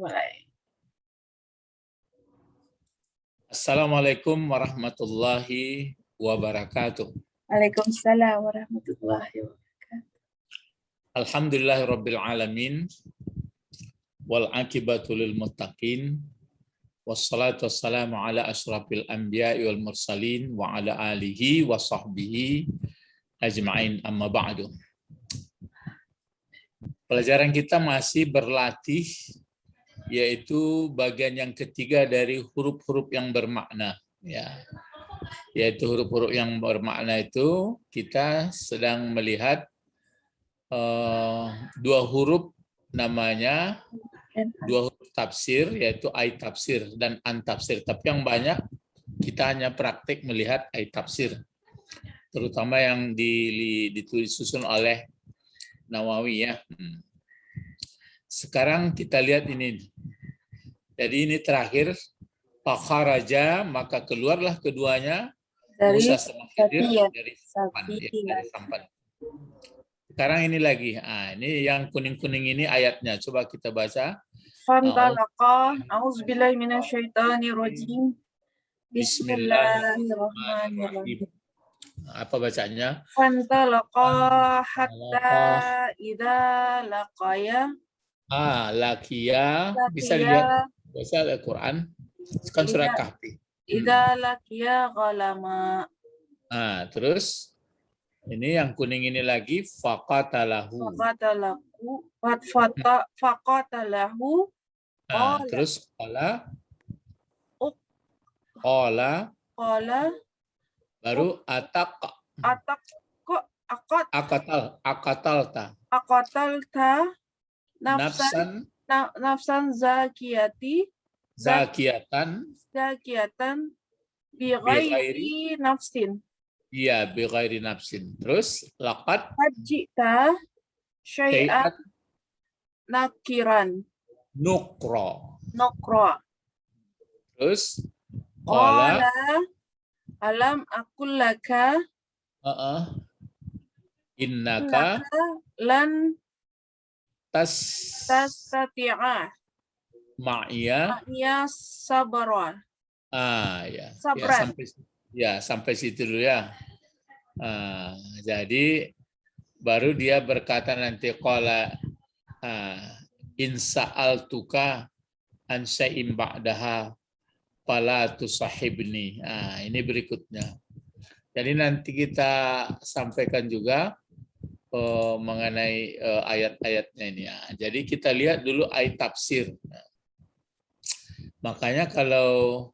Mulai. Assalamualaikum warahmatullahi wabarakatuh. Waalaikumsalam warahmatullahi wabarakatuh. Alhamdulillahirabbil alamin wal aqibatu lil muttaqin wassalatu wassalamu ala asyrafil anbiya'i wal mursalin wa ala alihi wa sahbihi ajma'in, amma ba'du. Pelajaran kita masih berlatih, yaitu bagian yang ketiga dari huruf-huruf yang bermakna, ya. Yaitu huruf-huruf yang bermakna itu kita sedang melihat dua huruf, namanya dua huruf tafsir, yaitu ai tafsir dan an tafsir. Tapi yang banyak kita hanya praktik melihat ai tafsir, terutama yang ditulis susun oleh Nawawi, ya. Sekarang kita lihat ini. Jadi ini terakhir, fakharaja, maka keluarlah keduanya, Musa sama Khidir dari sampan. Sekarang ini lagi. Ini yang kuning-kuning ini ayatnya. Coba kita baca. Fantalaqa, a'udzubillahi minasyaitonirrajim. Bismillahirrahmanirrahim. Apa bacanya? Fantalaqa hatta idza laqaya. Lakia. Bisa dilihat baca Al-Quran. Kan surat Kahfi. Idza laqiya ghalama. Terus ini yang kuning ini lagi faqatalahu. Faqatalahu. Terus qala baru akatalta nafsan zakiyatan bi ghairi nafsin. Iya, bi ghairi nafsin. Terus laqad jita syai'an nakiran. Nukra. Terus qala alam aqul laka innaka lan tastati'a ma'iya sabra. Sampai situ dulu, ya. Jadi baru dia berkata nanti qala in sa'altuka an syai'in ba'daha fala tusahibni. Ini berikutnya. Jadi nanti kita sampaikan juga mengenai ayat-ayatnya ini, ya. Jadi kita lihat dulu ayat tafsir. Makanya kalau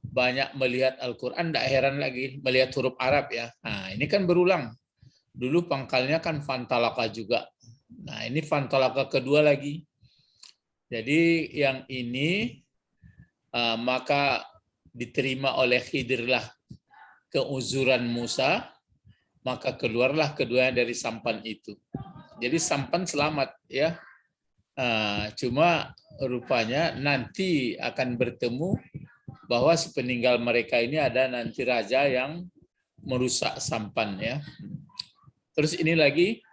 banyak melihat Al-Quran, tidak heran lagi melihat huruf Arab, ya. Ini kan berulang. Dulu pangkalnya kan fantalaka juga. Nah, ini fantalaka kedua lagi. Jadi yang ini maka diterima oleh Khidirlah keuzuran Musa, maka keluarlah keduanya dari sampan itu. Jadi sampan selamat, ya. Cuma rupanya nanti akan bertemu bahwa sepeninggal mereka ini ada nanti raja yang merusak sampan, ya. Terus ini lagi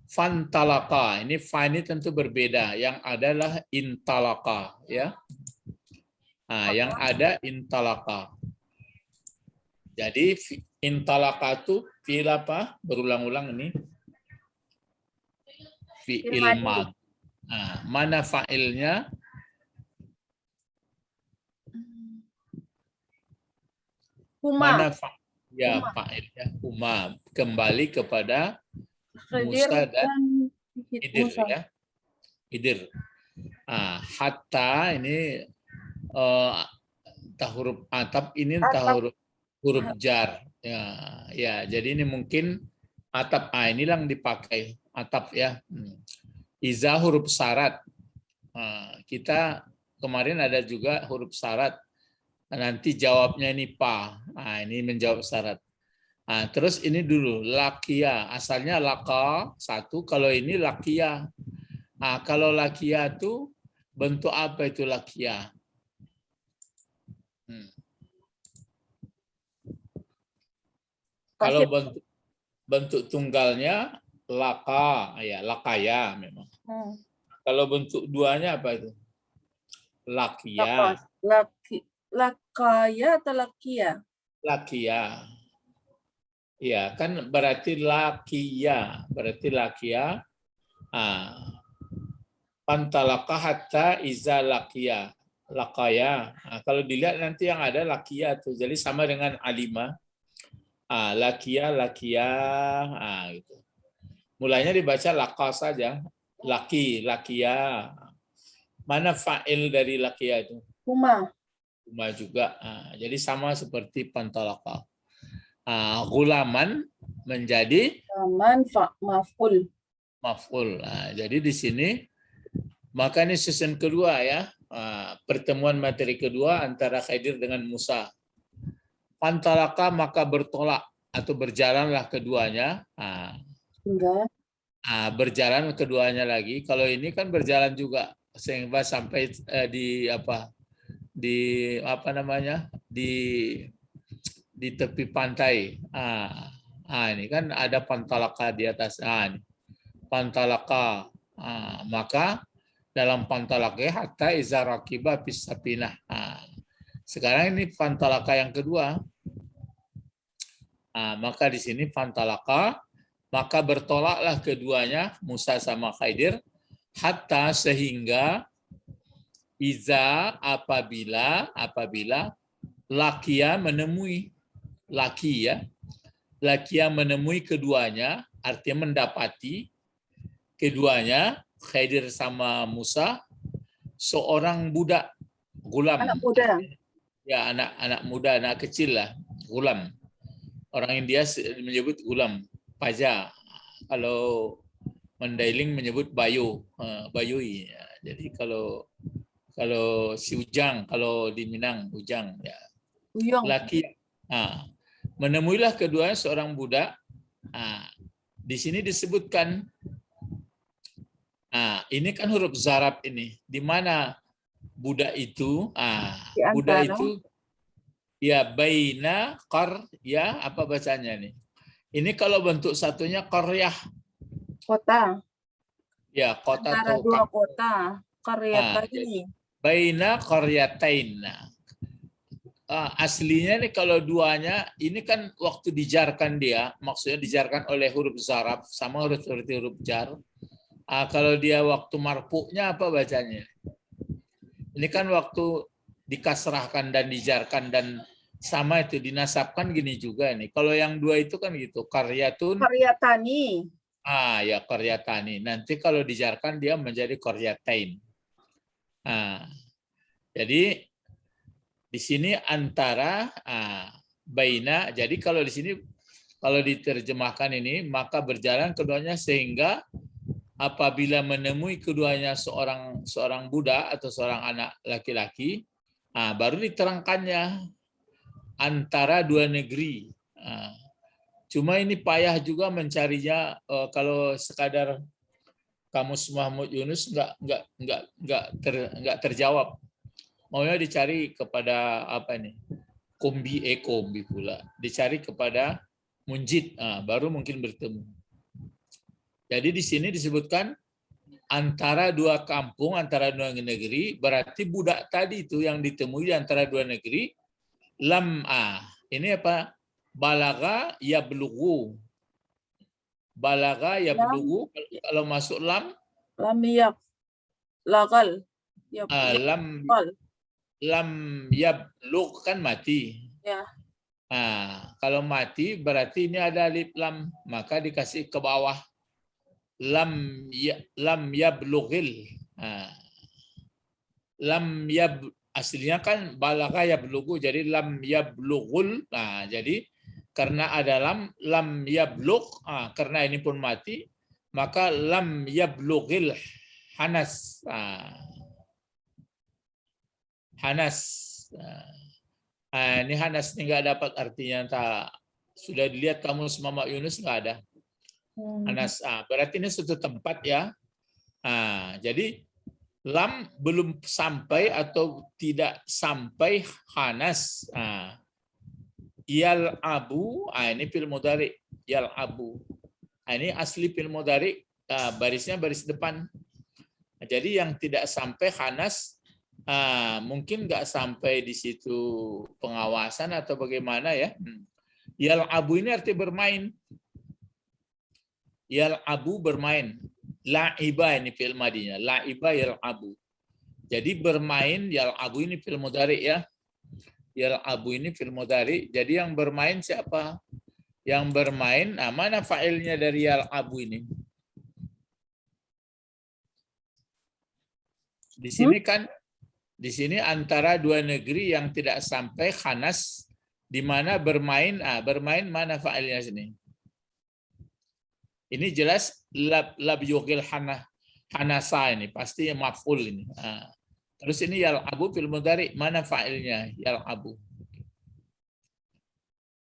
fantalaka. Ini fa ini tentu berbeda. Yang adalah intalaka, ya. Yang ada intalaka. Jadi intalaka itu fi'il apa? Berulang-ulang ini. Fi'il mad. Mana fa'ilnya? Mana fa'ilnya? Huma. Kembali kepada Musa dan Khidir, ya. Khidir. Hatta ini huruf atap, ini huruf jar, ya. Jadi ini mungkin atap, ini yang dipakai atap, ya. Iza huruf syarat. Kita kemarin ada juga huruf syarat. Nanti jawabnya ini pa. Ini menjawab syarat. Terus ini dulu lakia. Asalnya laka satu. Kalau ini lakia. Kalau lakia itu bentuk apa itu lakia? Kalau bentuk tunggalnya laka, ya lakaya memang. Kalau bentuk duanya apa itu? Lakia. Lakaya atau lakia? Lakia. Ya, kan berarti lakia. Berarti lakia. Pantalaka hatta iza lakia. Lakaya. Kalau dilihat nanti yang ada lakia tuh. Jadi sama dengan alima. Lakia. Gitu. Mulanya dibaca laka saja. Laki, lakia. Mana fa'il dari lakia itu? Huma. Huma juga. Jadi sama seperti pantalaka. Gulaman menjadi Maf'ul. maf'ul. Jadi di sini maka ini season kedua ya. Pertemuan materi kedua antara Khidir dengan Musa. Pantalaka maka bertolak atau berjalanlah keduanya. Enggak. Berjalan keduanya lagi. Kalau ini kan berjalan juga sehingga sampai di tepi pantai. Ini kan ada pantalaka di atas. Ini. Pantalaka. Maka dalam pantalaka hatta iza rakiba fis sapinah. Sekarang ini pantalaka yang kedua. Maka di sini pantalaka, maka bertolaklah keduanya Musa sama Khidir hatta sehingga iza apabila lakia menemui lakia menemui keduanya, artinya mendapati keduanya Khidir sama Musa seorang budak gulam. Anak muda. Ya, anak muda, anak kecil lah, gulam. Orang India menyebut gulam, paja. Kalau Mandailing menyebut bayui. Jadi kalau si ujang, kalau di Minang ujang ya. Uyong. Laki. Menemuilah keduanya seorang budak. Di sini disebutkan. Ini kan huruf zarab ini. Di mana budak itu? Budak itu ya baina qarya, apa bacanya nih? Ini kalau bentuk satunya qaryah. Kota. Ya, kota Antara atau dua kota. Qaryataini. Baina qaryatain. Aslinya nih kalau duanya, ini kan waktu dijarkan dia, maksudnya dijarkan oleh huruf zarab, sama huruf seperti huruf jar. Kalau dia waktu marfu'nya apa bacanya? Ini kan waktu dikasrahkan dan dijarkan dan sama itu dinasabkan gini juga nih. Kalau yang dua itu kan gitu, qaryatun. Qaryatani. Ya qaryatani. Nanti kalau dijarkan dia menjadi qaryatain. Jadi di sini antara baina. Jadi kalau di sini kalau diterjemahkan ini maka berjalan keduanya sehingga apabila menemui keduanya seorang budak atau seorang anak laki-laki, baru diterangkannya antara dua negeri. Cuma ini payah juga mencarinya kalau sekadar Kamus Mahmud Yunus nggak terjawab. Maunya dicari kepada apa nih? Kombi pula. Dicari kepada Munjid, baru mungkin bertemu. Jadi di sini disebutkan antara dua kampung, antara dua negeri, berarti budak tadi itu yang ditemui di antara dua negeri, ini apa? Balaga yablughu. Balaga yablughu, kalau masuk lam lagal. Lam yablugh kan mati. Ya. Kalau mati berarti ini ada alif lam, maka dikasih ke bawah. Lam yablughil. Aslinya kan balagha yablughu, jadi lam yablughul. Jadi karena ada lam yablugh, karena ini pun mati, maka lam yablughil hanas. Hanas. Ini hanas ini nggak dapat artinya. Sudah dilihat kamu Mama Yunus nggak ada. Hanas. Berarti ini suatu tempat ya. Jadi lam belum sampai atau tidak sampai hanas. Yal abu, ini fil mudhari. Yal abu. Ini asli fil mudhari, barisnya baris depan. Jadi yang tidak sampai hanas mungkin nggak sampai di situ pengawasan atau bagaimana ya. Yal'abu ini arti bermain. Yal'abu bermain. La'iba ini fi'il madinya. La'iba yal'abu. Jadi bermain, yal'abu ini fi'il mudhari ya. Yal'abu ini fi'il mudhari. Jadi yang bermain siapa? Yang bermain, mana fa'ilnya dari yal'abu ini? Di sini kan, di sini antara dua negeri yang tidak sampai khanas, di mana bermain, bermain mana fa'ilnya sini? Ini jelas lab yughil hanasa ini, pasti maf'ul ini. Terus ini yal'abu fil mudhari, mana fa'ilnya yal'abu?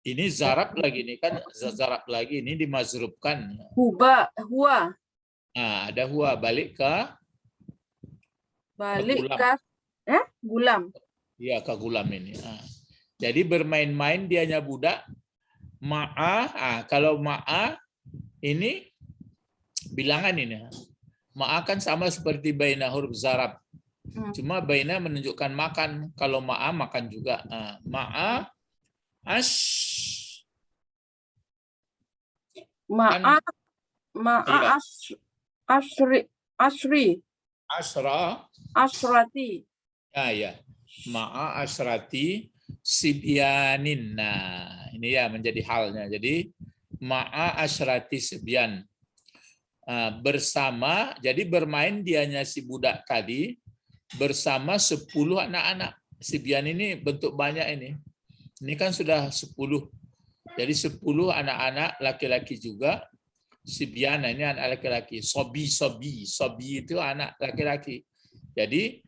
Ini zarab lagi, ini kan zarab lagi, ini dimazrubkan. Huwa. Ada huwa, balik ke Balik ke gulam. Iya, ke gulam ini. Jadi bermain-main dianya budak. Kalau ma'a ini bilangan ini. Ma'a kan sama seperti baina huruf zarab. Cuma baina menunjukkan makan. Kalau ma'a makan juga. Ma'a asrati. Ya. Ma'a asrati sibyanin. Nah, ini ya menjadi halnya. Jadi ma'a asrati sibyan. Bersama, jadi bermain dianya si budak tadi bersama 10 anak-anak. Sibyan ini bentuk banyak ini. Ini kan sudah 10. Jadi 10 anak-anak laki-laki juga. Sibyan ini anak laki-laki. Sobi itu anak laki-laki. Jadi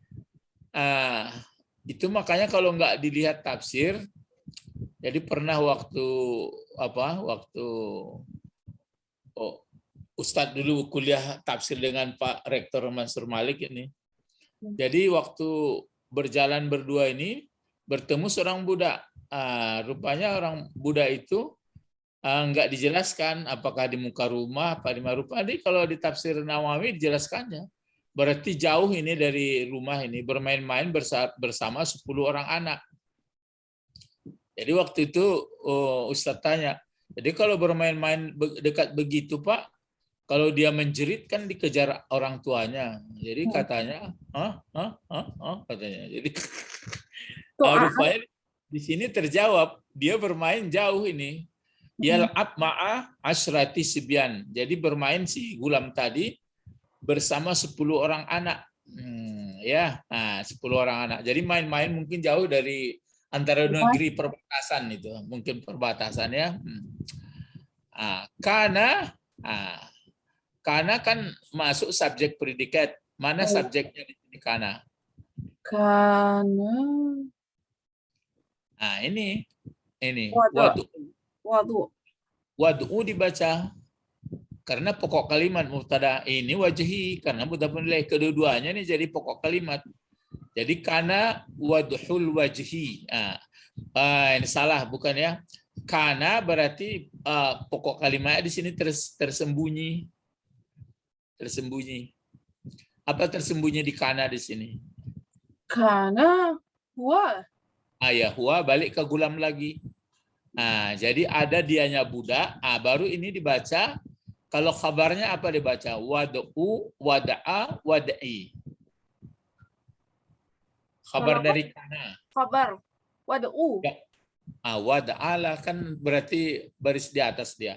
itu makanya kalau nggak dilihat tafsir, jadi pernah waktu Ustadz dulu kuliah tafsir dengan Pak Rektor Mansur Malik ini. Jadi waktu berjalan berdua ini bertemu seorang budak. Rupanya orang budak itu nggak dijelaskan apakah di muka rumah apa di rumah. Jadi kalau di tafsir Nawawi dijelaskannya. Berarti jauh ini dari rumah ini bermain-main bersama 10 orang anak. Jadi waktu itu Ustadz tanya, jadi kalau bermain-main dekat begitu Pak, kalau dia menjerit kan dikejar orang tuanya. Jadi katanya, katanya. Jadi rupanya di sini terjawab, dia bermain jauh ini. Yal'ab ma'a asrati sibyan. Jadi bermain si gulam tadi bersama 10 orang anak. 10 orang anak. Jadi main-main mungkin jauh dari antara negeri perbatasan itu. Mungkin perbatasan ya. Karena kan masuk subjek predikat. Mana subjeknya di sini kana? Kana. Ini. Wadu'u dibaca. Karena pokok kalimat mubtada ini wajhi. Karena mudhafun ilaih. Kedua-duanya ini jadi pokok kalimat. Jadi kana wadhul wajhi. Ini salah bukan ya? Kana berarti pokok kalimatnya di sini tersembunyi. Tersembunyi. Apa tersembunyi di kana di sini? Kana huwa. Ya huwa balik ke gulam lagi. Jadi ada dianya budak. Baru ini dibaca. Kalau kabarnya apa dibaca? Wad'u, wada'a, wada'i. Kabar dari kana. Kabar. Wad'u. Wada'ala kan berarti baris di atas dia.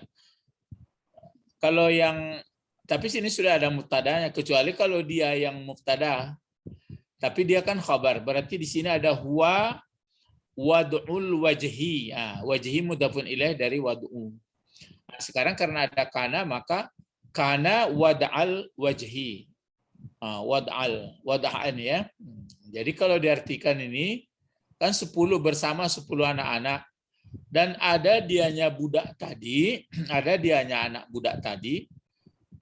Kalau yang tapi sini sudah ada mubtadanya, kecuali kalau dia yang mubtada. Tapi dia kan khabar, berarti di sini ada huwa wad'ul wajhi. Wajhi mudhafun ilaih dari wad'u. Sekarang karena ada kana, maka kana wad'al wajhi. Wad'an ya. Jadi kalau diartikan ini, kan 10 bersama 10 anak-anak. Dan ada dianya budak tadi, ada dianya anak budak tadi.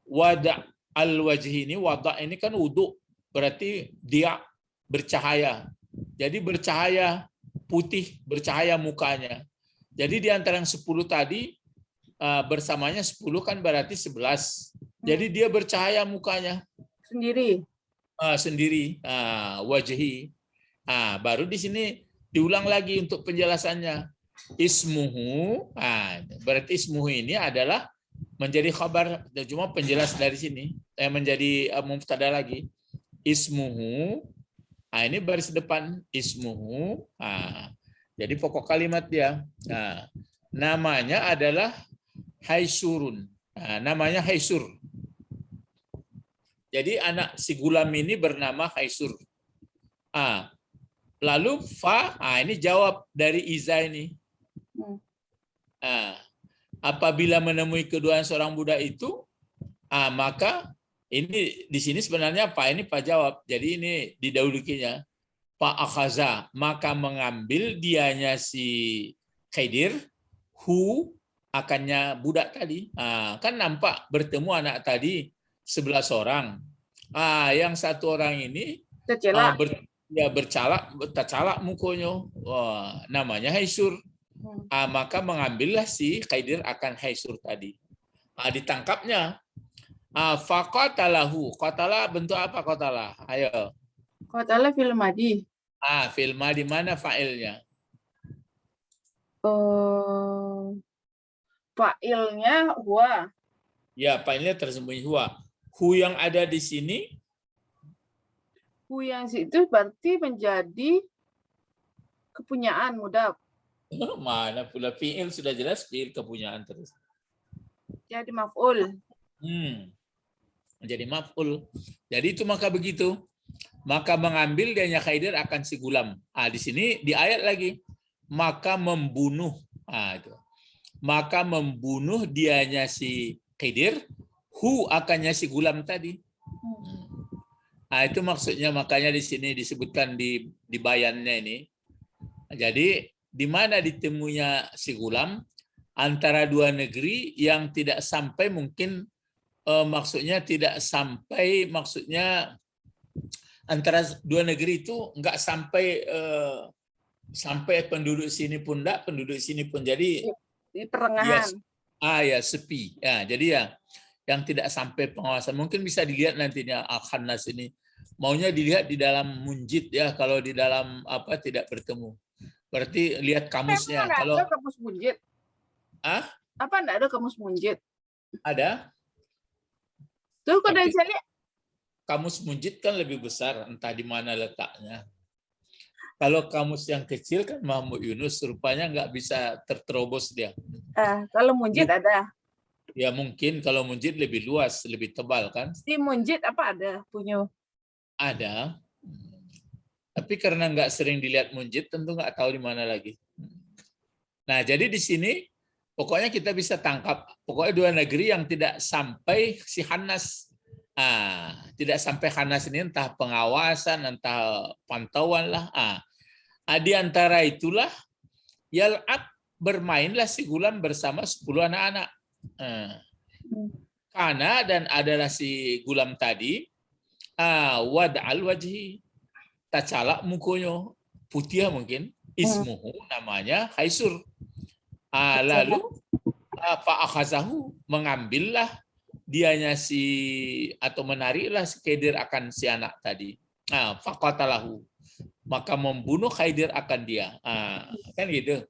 Wada' al-wajhi ini, wada' ini kan wudu, berarti dia bercahaya. Jadi bercahaya putih, bercahaya mukanya. Jadi di antara yang 10 tadi, bersamanya 10 kan berarti 11. Jadi dia bercahaya mukanya. Sendiri. Sendiri, wajhi. Baru di sini diulang lagi untuk penjelasannya. Ismuhu, berarti ismuhu ini adalah menjadi khabar, cuma penjelas dari sini menjadi mubtada lagi. Ismuhu, ini baris depan ismuhu. Jadi pokok kalimat dia. Namanya adalah Haisurun. Namanya Haisur. Jadi anak si Gulam ini bernama Haisur. Lalu fa, ini jawab dari Iza ini. Apabila menemui kedua seorang budak itu, maka ini di sini sebenarnya Pak ini Pak jawab. Jadi ini didahulukinya. Pak akhaza, maka mengambil dianya si Khidir, hu akannya budak tadi. Kan nampak bertemu anak tadi 11 orang. Yang satu orang ini bercalak mukanya. Namanya Haisur. Maka mengambillah si Khidir akan Haisur tadi. Ditangkapnya. Faqatalahu. Qatala bentuk apa qatala? Ayo. Qatala fil madi. Fil madi mana fa'ilnya? Fa'ilnya huwa. Ya, fa'ilnya tersembunyi huwa. Hu yang ada di sini. Hu yang situ berarti menjadi kepunyaan mudhaf. Mana pula fi'il sudah jelas fi'il kepunyaan terus. Jadi maf'ul. Jadi maf'ul. Jadi itu maka begitu. Maka mengambil dianya Khidir akan si Gulam. Di sini di ayat lagi. Maka membunuh. Itu. Maka membunuh dianya si Khidir. Hu akannya si Gulam tadi. Itu maksudnya, makanya di sini disebutkan di bayannya ini. Jadi di mana ditemunya si Gulam antara dua negeri yang tidak sampai mungkin maksudnya tidak sampai antara dua negeri itu enggak sampai penduduk sini pun enggak, penduduk sini pun, jadi di pertengahan. Ya sepi. Jadi ya yang tidak sampai pengawasan. Mungkin bisa dilihat nantinya Al-Khannas ini. Maunya dilihat di dalam munjid ya, kalau di dalam tidak bertemu. Berarti lihat kamusnya. Kalau ada kamus munjid. Apa enggak ada kamus munjid? Ada. Tuh kok dari saya lihat. Kamus munjid kan lebih besar, entah di mana letaknya. Kalau kamus yang kecil kan Mahmud Yunus rupanya nggak bisa terterobos dia. Kalau munjid ada. Ya mungkin kalau munjid lebih luas, lebih tebal kan. Di munjid apa ada punya? Ada. Tapi karena nggak sering dilihat munjid, tentu nggak tahu di mana lagi. Nah, jadi di sini pokoknya kita bisa tangkap. Pokoknya dua negeri yang tidak sampai si Khannas. Tidak sampai Khannas ini entah pengawasan, entah pantauan lah. Di antara itulah yal'ab, bermainlah si Gulam bersama 10 anak-anak. Karena dan adalah si Gulam tadi wad'al wajhi, tacalak mukanya, putih mungkin, ismuhu namanya Haisur. Lalu Pak Akhazahu, mengambillah dianya atau menariklah si Khidir akan si anak tadi. Faqatalahu, maka membunuh Khidir akan dia. Kan gitu.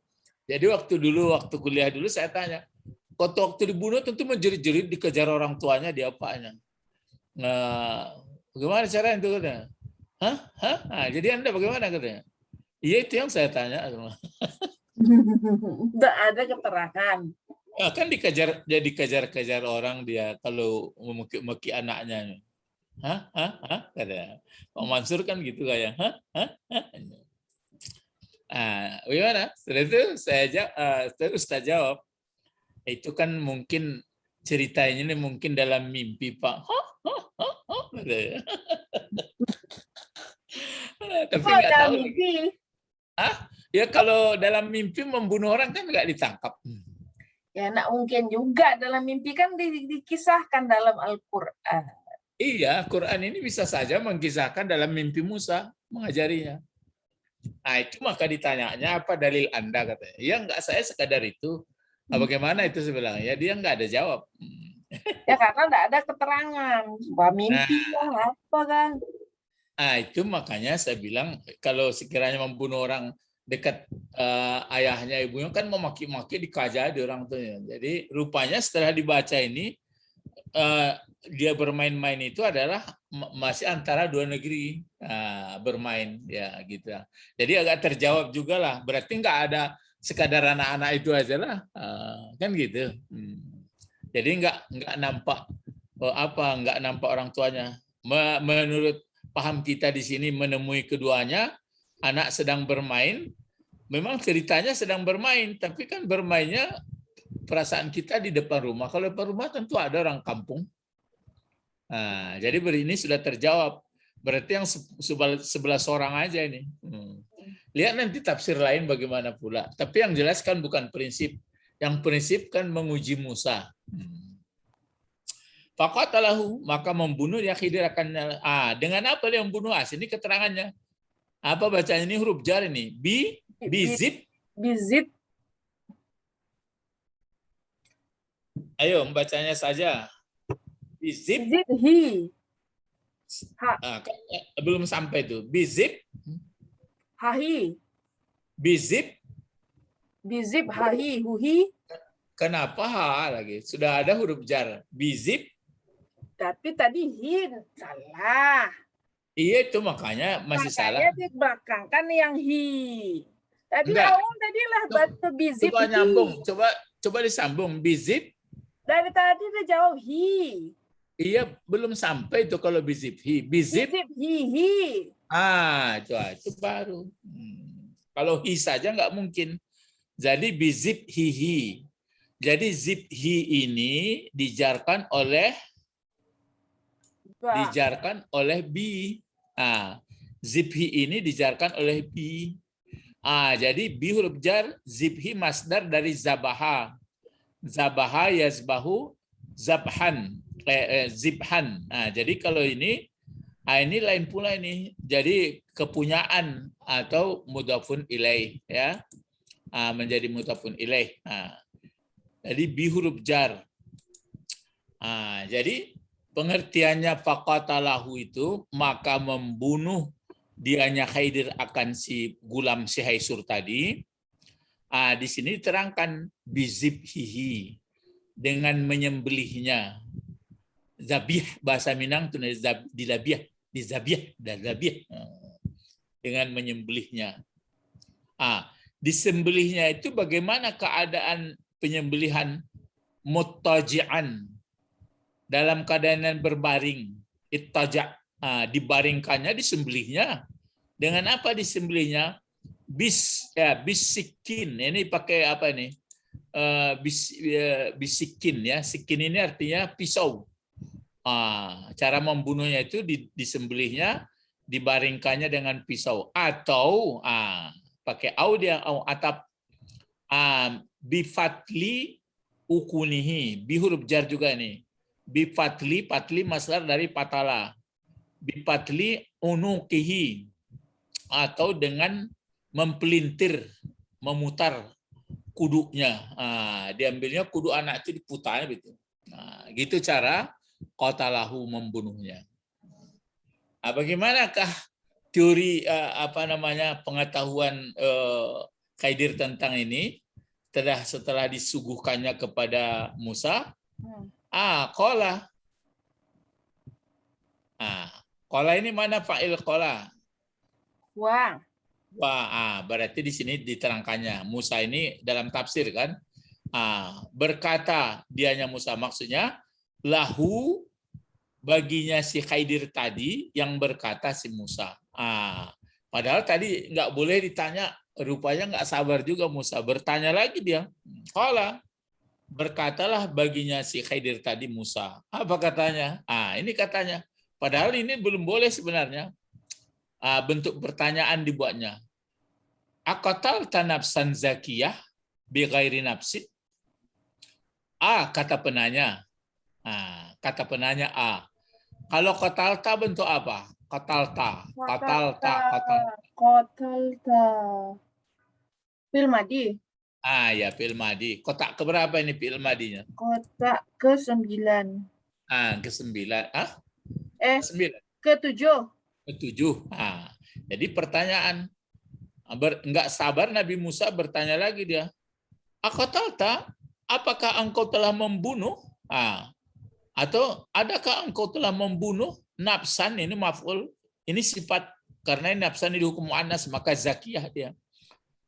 Jadi waktu kuliah dulu saya tanya, waktu dibunuh tentu menjerit-jerit, dikejar orang tuanya, diapaanya. Bagaimana cara itu katanya? Jadi Anda bagaimana katanya? Iya, itu yang saya tanya. Tidak ada keterangan. Kan dikejar orang dia kalau memaki anaknya. Katanya. Pak Mansur kan gitu kayak. Bagaimana? Setelah itu Ustaz jawab. Itu kan mungkin ceritanya ini mungkin dalam mimpi Pak. Tapi nggak tahu. Mimpi. Ya kalau dalam mimpi membunuh orang kan nggak ditangkap. Ya, nak mungkin juga dalam mimpi kan dikisahkan dalam Al-Quran. Iya, Quran ini bisa saja mengkisahkan dalam mimpi Musa, mengajarinya. Itu maka ditanyanya apa dalil Anda katanya. Ya enggak, saya sekadar itu. Bagaimana itu sebenarnya? Dia enggak ada jawab. Ya karena enggak ada keterangan. Wah, mimpi lah apa kan. Itu makanya saya bilang kalau sekiranya membunuh orang dekat ayahnya ibunya kan memaki-maki dikajari orang tuanya. Jadi rupanya setelah dibaca ini dia bermain-main itu adalah masih antara dua negeri bermain ya gitu. Jadi agak terjawab juga lah. Berarti nggak ada sekadar anak-anak itu aja lah kan gitu. Jadi nggak nampak nggak nampak orang tuanya. Menurut paham kita di sini menemui keduanya, anak sedang bermain. Memang ceritanya sedang bermain, tapi kan bermainnya perasaan kita di depan rumah. Kalau depan rumah tentu ada orang kampung. Jadi ini sudah terjawab. Berarti yang 11 orang aja ini. Lihat nanti tafsir lain bagaimana pula. Tapi yang jelas kan bukan prinsip. Yang prinsip kan menguji Musa. Faqatalahu, maka membunuh dia Khidir akan dengan apa dia membunuh? Sini keterangannya. Apa bacanya ini huruf jar ini? Bizip. Ayo membacanya saja. Bizip. Hi. Belum sampai itu. Bizip. Hahi. Bizip. Bizip hahi huhi. Kenapa ha lagi? Sudah ada huruf jar. Bizip. Tapi tadi hi salah. Iya itu makanya masih salah. Makanya di belakang kan yang hi. Tadi awal tadi lah baca bizip. Coba nyambung. Coba disambung. Bizip. Dari tadi dia jawab hi. Iya belum sampai itu kalau bizip hi. Bizip hi. Itu baru. Kalau hi saja nggak mungkin. Jadi bizip hihi. Jadi zip hi ini dijarkan oleh bi. Zip hi ini dijarkan oleh bi. Jadi bi huruf jar, zip hi masdar dari zabaha. Zabaha yazbahu zabhan. Zibhan. Jadi kalau ini lain pula ini. Jadi kepunyaan atau mudhafun ilaih ya. Menjadi mudhafun ilaih. Jadi bi huruf jar. Jadi pengertiannya faqatalahu itu maka membunuh dianya Khidir akan si gulam si Haisur tadi. Di sini diterangkan bizibhihi dengan menyembelihnya. Zabih bahasa Minang itu dizabiah dengan menyembelihnya. Disembelihnya itu bagaimana keadaan penyembelihan? Muttaji'an, dalam keadaan yang berbaring. Ittaja', dibaringkannya, disembelihnya. Dengan apa disembelihnya? Bisikin. Ini pakai apa ini? Bisikin ya. Sikin ini artinya pisau. Cara membunuhnya itu disembelihnya, dibaringkannya dengan pisau. Atau pakai au atap bifatli ukunihi, bi huruf jar juga ini. Bifatli, patli masdar dari patala. Bifatli unukihi, atau dengan mempelintir, memutar kudunya. Diambilnya kudu anak itu diputarnya gitu. Gitu cara qatalahu membunuhnya. Bagaimanakah teori pengetahuan Khidir tentang ini? Setelah disuguhkannya kepada Musa, qala. Qala ini mana fa'il qala? Wah. Berarti di sini diterangkannya. Musa ini dalam tafsir kan? Berkata dianya Musa, maksudnya lahu baginya si Khidir tadi, yang berkata si Musa. Padahal tadi nggak boleh ditanya, rupanya nggak sabar juga Musa. Bertanya lagi dia. Qala, berkatalah baginya si Khidir tadi Musa. Apa katanya? Ini katanya. Padahal ini belum boleh sebenarnya. Bentuk pertanyaan dibuatnya. Aqatalta nafsan zakiyah bi ghairi nafsin? Kata penanya. Kata penanya A. Kalau qatalta bentuk apa? Qatalta. Fi'il madhi. Ya fi'il madhi. Kotak keberapa ini fi'il madhinya? Kotak ke-9. Ke-9. 9. Ke-7. 7. Nah, jadi pertanyaan, enggak sabar Nabi Musa bertanya lagi dia, Aqatalta, apakah engkau telah membunuh? Atau adakah engkau telah membunuh? Nafsan ini maf'ul, ini sifat, karena nafsan ini dihukum muannas maka zakiyah dia.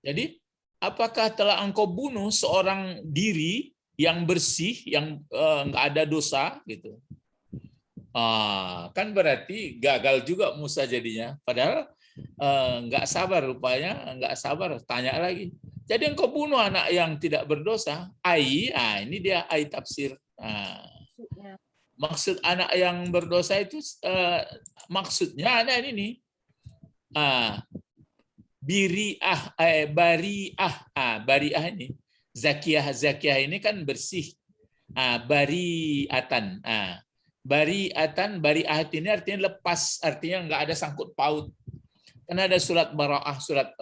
Jadi apakah telah engkau bunuh seorang diri yang bersih, yang enggak ada dosa gitu. Kan berarti gagal juga Musa jadinya. Padahal enggak sabar rupanya, enggak sabar, tanya lagi. Jadi engkau bunuh anak yang tidak berdosa. Ini dia ai tafsir. Maksud anak yang berdosa itu maksudnya ada ini nih. Bariah ini. Zakiyah ini kan bersih. Bariatan. Bariah ini artinya lepas, artinya enggak ada sangkut paut. Kan ada surat Bara'ah, surat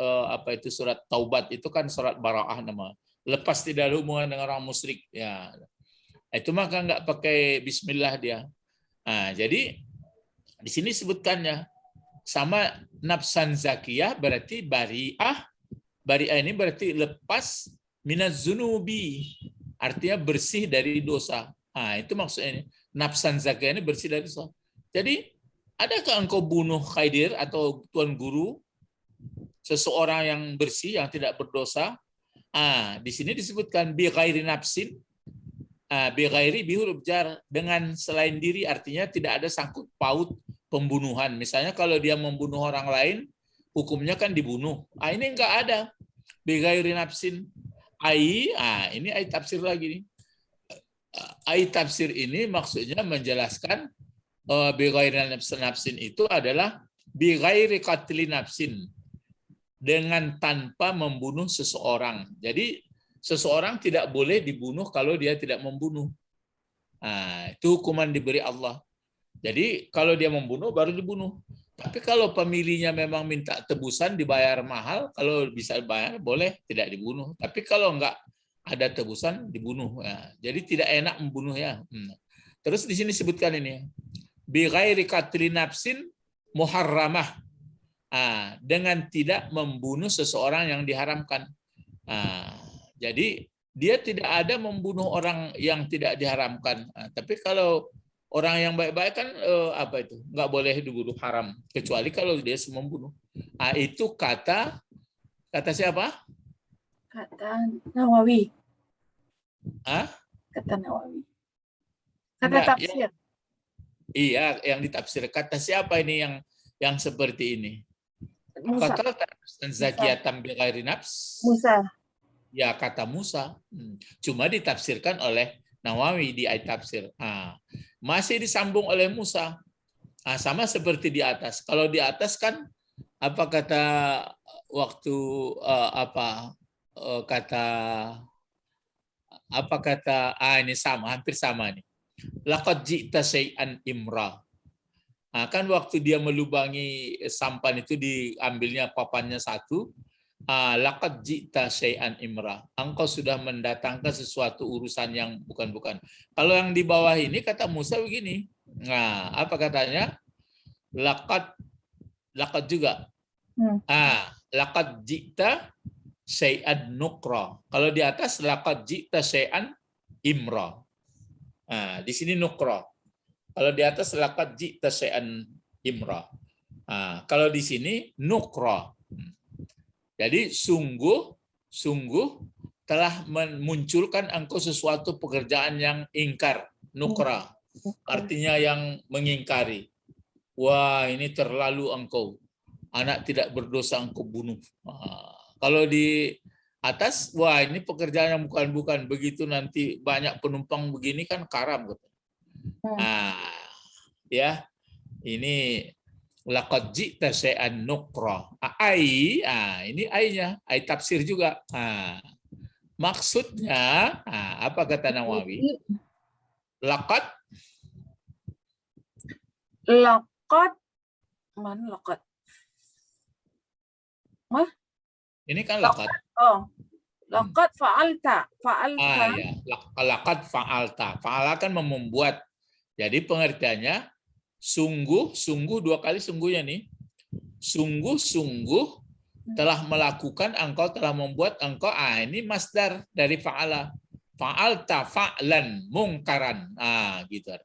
surat Taubat itu kan surat Bara'ah nama. Lepas tidak ada hubungan dengan orang musyrik ya. Itu maka enggak pakai bismillah dia. Jadi di sini sebutkannya sama nafsan zakiyah berarti bari'ah. Bari'ah ini berarti lepas minaz zunubi. Artinya bersih dari dosa. Itu maksudnya ini. Nafsan zakiyah ini bersih dari dosa. Jadi adakah engkau bunuh Khidir atau Tuan Guru seseorang yang bersih, yang tidak berdosa? Di sini disebutkan bi ghairi nafsin. Bi ghairi bi huruf jar, dengan selain diri, artinya tidak ada sangkut paut pembunuhan. Misalnya kalau dia membunuh orang lain, hukumnya kan dibunuh. Ini enggak ada. Bi ghairi nafsin. Ini ai tafsir lagi nih. Ai tafsir ini maksudnya menjelaskan bi ghairi nafsin itu adalah bi ghairi qatli nafsin, dengan tanpa membunuh seseorang. Jadi seseorang tidak boleh dibunuh kalau dia tidak membunuh. Itu hukuman diberi Allah. Jadi kalau dia membunuh baru dibunuh. Tapi kalau pemilihnya memang minta tebusan dibayar mahal, kalau bisa bayar boleh tidak dibunuh. Tapi kalau enggak ada tebusan dibunuh. Jadi tidak enak membunuh ya. Terus di sini sebutkan ini. Bi ghairi qatli nafsin muharramah. Dengan tidak membunuh seseorang yang diharamkan. Jadi dia tidak ada membunuh orang yang tidak diharamkan. Tapi kalau orang yang baik-baik kan nggak boleh dibunuh, haram, kecuali kalau dia membunuh. Itu kata siapa? Kata Nawawi. Kata Nawawi. Kata tafsir. Iya, yang ditafsir. Kata siapa ini yang seperti ini? Musa. Kata zakiyatan bi ghairi nafs. Musa. Ya, kata Musa. Cuma ditafsirkan oleh Nawawi di ayat tafsir. Masih disambung oleh Musa. Sama seperti di atas. Kalau di atas kan apa kata waktu ini sama, hampir sama nih. Laqad ji'ta syai'an imra. Kan waktu dia melubangi sampan itu diambilnya papannya satu. Laqad ji'ta syai'an imra. Engkau sudah mendatangkan sesuatu urusan yang bukan-bukan. Kalau yang di bawah ini kata Musa begini. Apa katanya? Laqad juga. Laqad ji'ta syai'an nukra. Kalau di atas laqad ji'ta syai'an imra. Di sini nukra. Kalau di atas laqad ji'ta syai'an imra. Kalau di sini nukra. Jadi sungguh telah memunculkan engkau sesuatu pekerjaan yang ingkar, nukra. Artinya yang mengingkari. Wah, ini terlalu engkau. Anak tidak berdosa engkau bunuh. Kalau di atas, wah ini pekerjaan yang bukan-bukan. Begitu nanti banyak penumpang begini kan karam. Ya, ini laqad ji'ta syai'an nukra. Ini ai-nya, ai tafsir juga. Maksudnya, apa kata Nawawi? Laqad mana laqad? Ini kan laqad. Laqad fa'alta. Ya. Laqad fa'alta. Fa'ala kan membuat. Jadi pengertiannya Sungguh dua kali sungguhnya nih. Sungguh telah melakukan, engkau telah membuat, engkau, ini masdar dari fa'ala. Fa'alta fa'lan mungkaran. Gitu.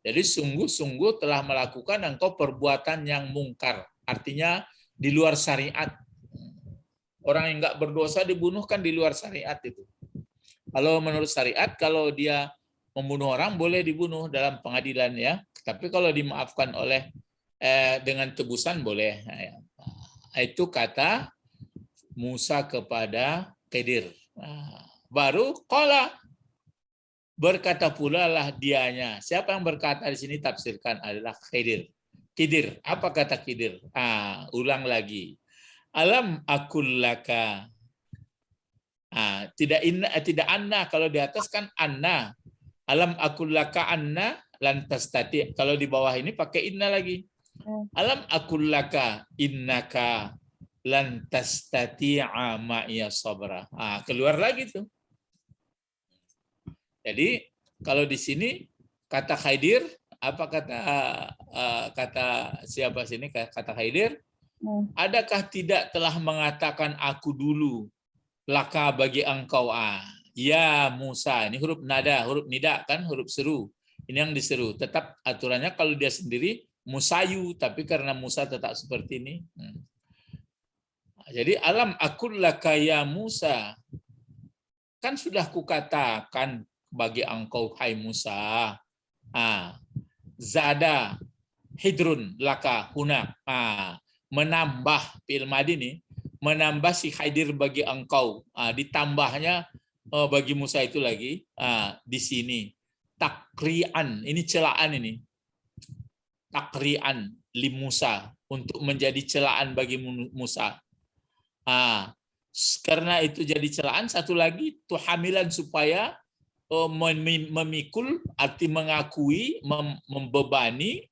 Jadi sungguh telah melakukan engkau perbuatan yang mungkar. Artinya di luar syariat. Orang yang nggak berdosa dibunuh kan di luar syariat itu. Kalau menurut syariat, kalau dia membunuh orang boleh dibunuh dalam pengadilan ya. Tapi kalau dimaafkan oleh dengan tebusan boleh. Itu kata Musa kepada Khidir. Baru qala, berkata pula lah dianya. Siapa yang berkata di sini tafsirkan adalah Khidir. Khidir, apa kata Khidir? Ulang lagi. Alam akul laka. Tidak anna, kalau di atas kan anna. Alam akul laka anna lantas tadi. Kalau di bawah ini pakai inna lagi. Alam akul laka innaka lantas tati'a ma'iya sabra. Keluar lagi tuh. Jadi kalau di sini kata Khidir, apa kata siapa sini kata Khidir? Adakah tidak telah mengatakan aku dulu laka bagi engkau, ya Musa, ini huruf nada, huruf nida kan, huruf seru. Ini yang diseru. Tetap aturannya kalau dia sendiri musayu, tapi karena Musa tetap seperti ini. Jadi alam akul laka ya Musa, kan sudah kukatakan bagi engkau hai Musa. Zada hidrun laka huna. Menambah fi'il madhi nih, menambah si Khidir bagi engkau. Ditambahnya bagi Musa itu lagi di sini. Takrian, ini celaan ini. Takrian li Musa, untuk menjadi celaan bagi Musa. Karena itu jadi celaan, satu lagi tuhamilan supaya memikul, arti mengakui, membebani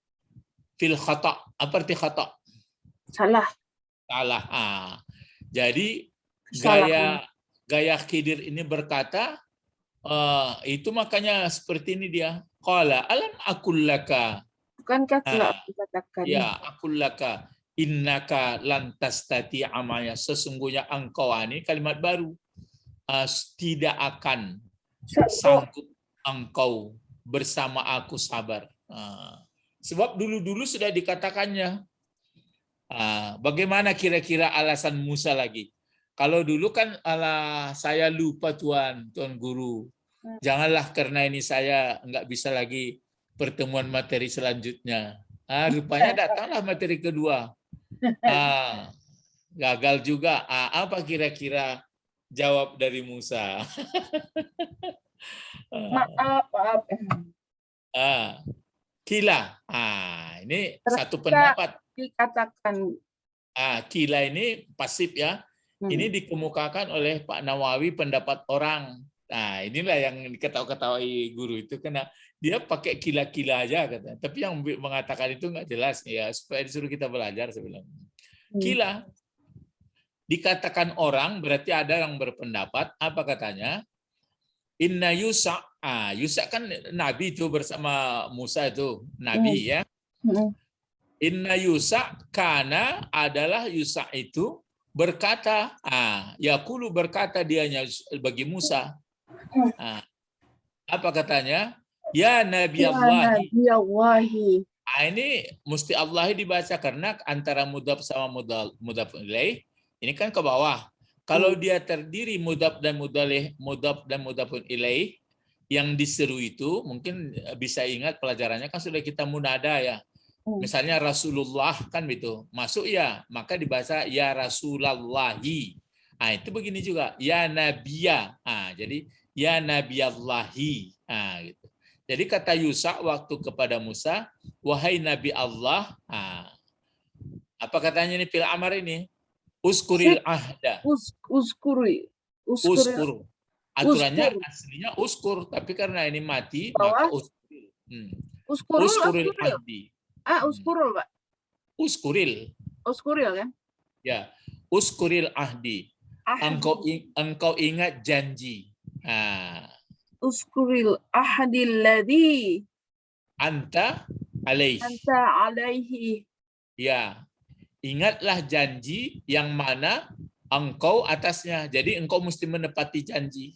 fil khata'. Apa arti khata'? Salah. Jadi gaya Khidir ini berkata, itu makanya seperti ini dia. Qala alam aqul laka. Bukankah telah aku katakan? Ya, aqul laka innaka lan tastati'a ma'ya. Sesungguhnya engkau, ini kalimat baru. Tidak akan sanggup engkau bersama aku sabar. Sebab dulu-dulu sudah dikatakannya. Bagaimana kira-kira alasan Musa lagi? Kalau dulu kan saya lupa Tuan Guru. Janganlah karena ini saya nggak bisa lagi pertemuan materi selanjutnya. Rupanya datanglah materi kedua. Gagal juga. Apa kira-kira jawab dari Musa? Maaf. Kila. Ini satu pendapat. Dikatakan Kila ini pasif ya. Ini dikemukakan oleh Pak Nawawi pendapat orang. Inilah yang diketahui guru itu, karena dia pakai kila-kila aja katanya. Tapi yang mengatakan itu nggak jelas ya, supaya disuruh kita belajar sebelum. Kila dikatakan orang, berarti ada yang berpendapat, apa katanya? Inna Yusa, Yusa kan nabi itu bersama Musa itu, nabi ya. Inna Yusa kana adalah Yusa itu berkata, yaqulu berkata dianya bagi Musa. Apa katanya? Ya Nabi Allahi. Ini mesti Allahi dibaca karena antara mudhaf sama mudhaf ilaih ini kan ke bawah. Kalau dia terdiri mudhaf dan mudhafun ilaih, yang diseru itu mungkin bisa ingat pelajarannya kan sudah kita munada ya. Misalnya Rasulullah kan gitu, masuk ya, maka dibaca ya Rasulallahi. Itu begini juga, ya Nabiya. Jadi ya Nabiyallahi. Gitu. Jadi kata Yusa waktu kepada Musa, wahai Nabi Allah. Apa katanya ini fil amar ini? Uskuril ahda. Uskur. Aturannya aslinya uskur, tapi karena ini mati, maka uskuril. Uskuril ahdi. Uskuril, Pak. Uskuril kan? Ya, uskuril ahdi. Engkau ingat janji. Uskuril ahdil ladzi anta alaih. anta alaihi. Ya, ingatlah janji yang mana engkau atasnya. Jadi engkau mesti menepati janji.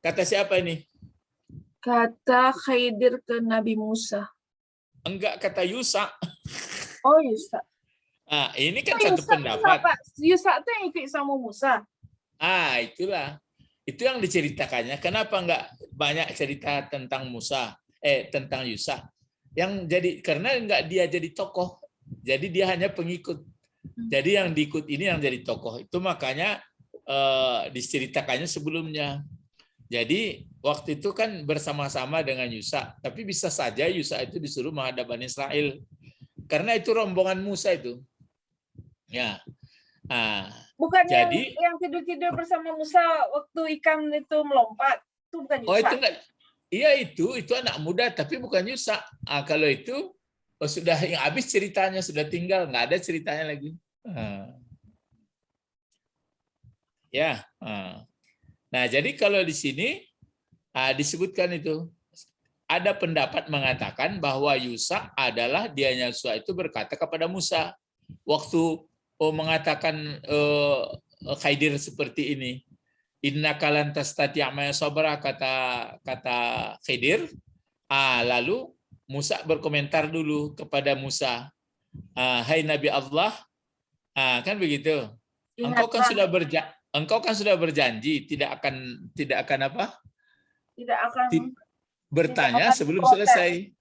Kata siapa ini? Kata Khidir ke Nabi Musa. Enggak, kata Yusa. Oh, Yusa. Ini kan Oh, satu Yusa pendapat. kenapa? Yusa itu yang ikut sama Musa. Itulah. Itu yang diceritakannya. Kenapa enggak banyak cerita tentang Musa? Tentang Yusa. Yang jadi karena enggak dia jadi tokoh. Jadi dia hanya pengikut. Jadi yang diikut ini yang jadi tokoh. Itu makanya diceritakannya sebelumnya. Jadi waktu itu kan bersama-sama dengan Yusa, tapi bisa saja Yusa itu disuruh menghadap Bani Israel. Karena itu rombongan Musa itu. Ya. Bukan Jadi yang tidur-tidur bersama Musa waktu ikan itu melompat. Itu bukan Yusa. itu enggak. Iya itu anak muda tapi bukan Yusa. Kalau itu sudah yang habis ceritanya, sudah tinggal, nggak ada ceritanya lagi. Ya. Nah, jadi kalau di sini disebutkan itu ada pendapat mengatakan bahwa Yusa adalah Yusua itu berkata kepada Musa waktu mengatakan Khidir seperti ini. Innaka lan tastati' ma'a sabra, kata Khidir. Lalu Musa berkomentar dulu kepada Musa, hai Nabi Allah, kan begitu. Engkau kan sudah berjanji tidak akan apa? Tidak akan bertanya sebelum selesai.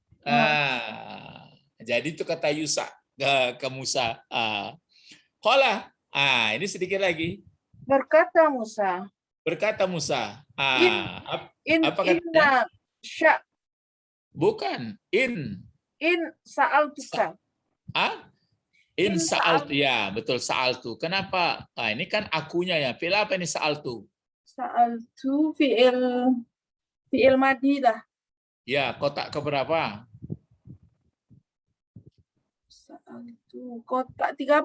Jadi itu kata Yusa ke Musa. Qala, ini sedikit lagi. Berkata Musa. Apa katanya? Bukan. In Sa'altuka. In sa'altu, ya betul, sa'altu. Kenapa? Ini kan akunya ya. Fi'il apa ini sa'altu? Sa'altu fi'il madi lah. Ya, kotak keberapa? Sa'altu kotak 13.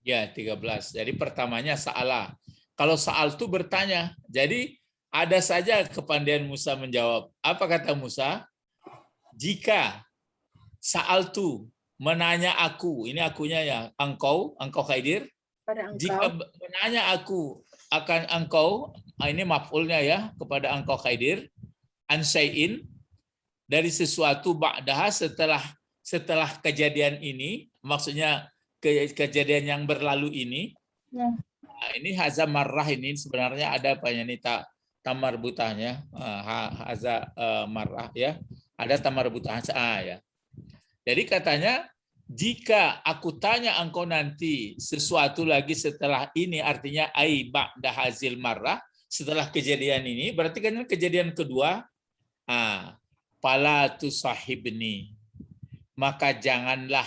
Ya, 13. Jadi pertamanya sa'ala. Kalau sa'altu bertanya. Jadi ada saja kepandaian Musa menjawab. Apa kata Musa? Jika sa'altu menanya aku, ini akunya ya, engkau Khidir. Jika menanya aku akan engkau, ini maf'ulnya ya, kepada engkau Khidir, an syai'in, dari sesuatu ba'daha setelah kejadian ini, maksudnya kejadian yang berlalu ini. Ini haza marrah, ini sebenarnya ada apa ya, ini tamar butahnya, haza marrah ya, ada tamar butahnya ya. Jadi katanya, jika aku tanya engkau nanti sesuatu lagi setelah ini, artinya ai ba'da hazil marrah, setelah kejadian ini, berarti kan kejadian kedua, fala tusahibni, maka janganlah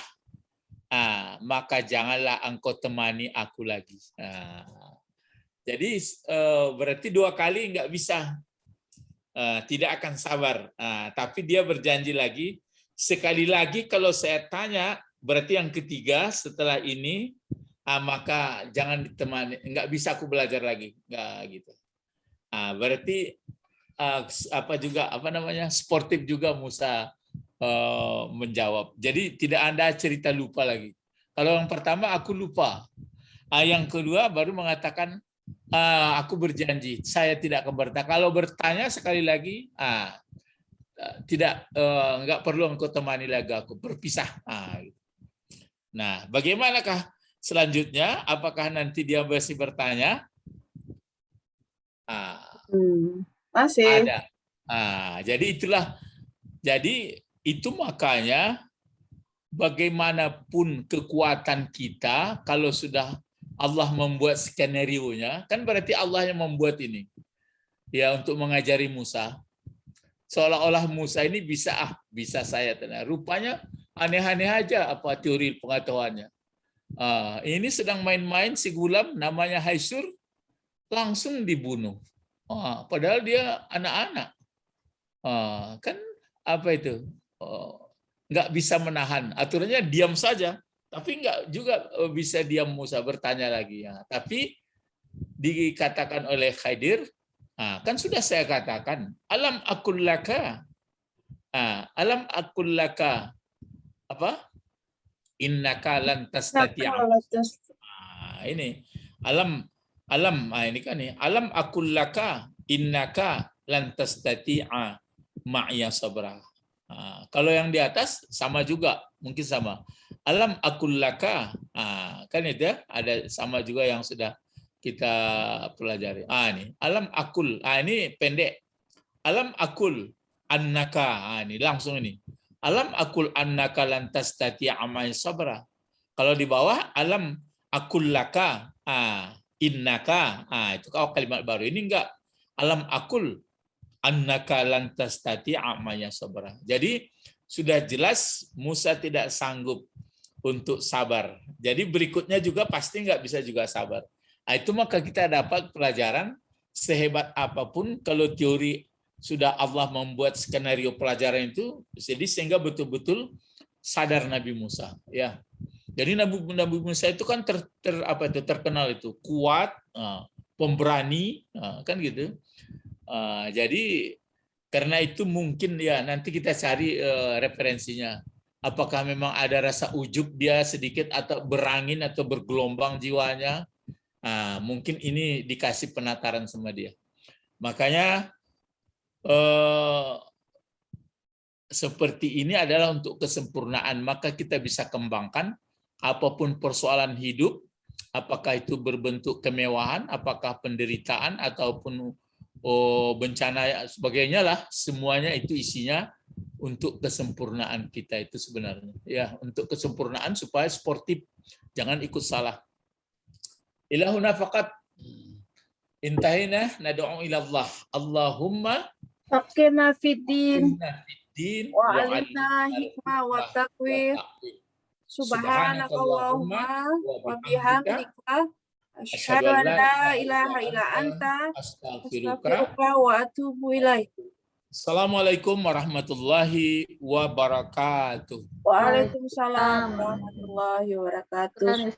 engkau temani aku lagi. Jadi berarti dua kali nggak bisa, tidak akan sabar. Tapi dia berjanji lagi, sekali lagi kalau saya tanya, berarti yang ketiga setelah ini, maka jangan ditemani, nggak bisa aku belajar lagi, nggak gitu. Berarti sportif juga Musa menjawab. Jadi tidak ada cerita lupa lagi. Kalau yang pertama aku lupa, yang kedua baru mengatakan aku berjanji saya tidak akan bertanya. Kalau bertanya sekali lagi, nggak perlu engkau temani lagi aku, berpisah. Nah, bagaimanakah selanjutnya? Apakah nanti dia masih bertanya? Masih. Ada. Jadi itu makanya bagaimanapun kekuatan kita, kalau sudah Allah membuat skenario-nya, kan berarti Allah yang membuat ini. Ya, untuk mengajari Musa. Seolah-olah Musa ini bisa saya tenang. Rupanya aneh-aneh aja apa teori pengetahuannya. Ini sedang main-main si Gulam namanya Haisur, langsung dibunuh. Padahal dia anak-anak. Kan apa itu? Nggak bisa menahan. Aturannya diam saja. Tapi nggak juga bisa diam Musa, bertanya lagi. Tapi dikatakan oleh Khidir, kan sudah saya katakan, alam akul laka, Alam aqul laka apa? Innaka lan tastati'a. Ini alam ini kan nih. Alam aqul laka innaka lan tastati'a ma'iya sabra. Kalau yang di atas sama juga, mungkin sama. Alam aqul laka, kan itu ya, ada sama juga yang sudah kita pelajari. Ini alam aqul, ini pendek. Alam aqul annaka, ini langsung ini. Alam aqul annaka lan tastati'a ma'iya sabra. Kalau di bawah alam aqul laka, innaka, itu kalau kalimat baru. Ini enggak. Alam aqul annaka lan tastati'a ma'iya sabra. Jadi sudah jelas Musa tidak sanggup untuk sabar. Jadi berikutnya juga pasti nggak bisa juga sabar. Itu maka kita dapat pelajaran sehebat apapun kalau teori sudah Allah membuat skenario pelajaran itu, jadi sehingga betul-betul sadar Nabi Musa. Ya, jadi Nabi Musa itu kan terkenal itu kuat, pemberani, kan gitu. Jadi karena itu mungkin ya nanti kita cari referensinya. Apakah memang ada rasa ujub dia sedikit atau berangin atau bergelombang jiwanya? Mungkin ini dikasih penataran sama dia. Makanya seperti ini adalah untuk kesempurnaan. Maka kita bisa kembangkan apapun persoalan hidup, apakah itu berbentuk kemewahan, apakah penderitaan ataupun bencana sebagainya lah, semuanya itu isinya untuk kesempurnaan kita itu sebenarnya. Ya, untuk kesempurnaan supaya sportif, jangan ikut salah. Ilahuna faqat intahina nad'u ila Allah. Allahumma Fakirna fiddin din wa alimna hikmah wa taqwir. Subhanakallahumma wa bihamdika asyhadu an la ilaha illa anta astaghfiruka wa atubu ilaik. Assalamualaikum warahmatullahi wabarakatuh. Waalaikumsalam warahmatullahi wabarakatuh.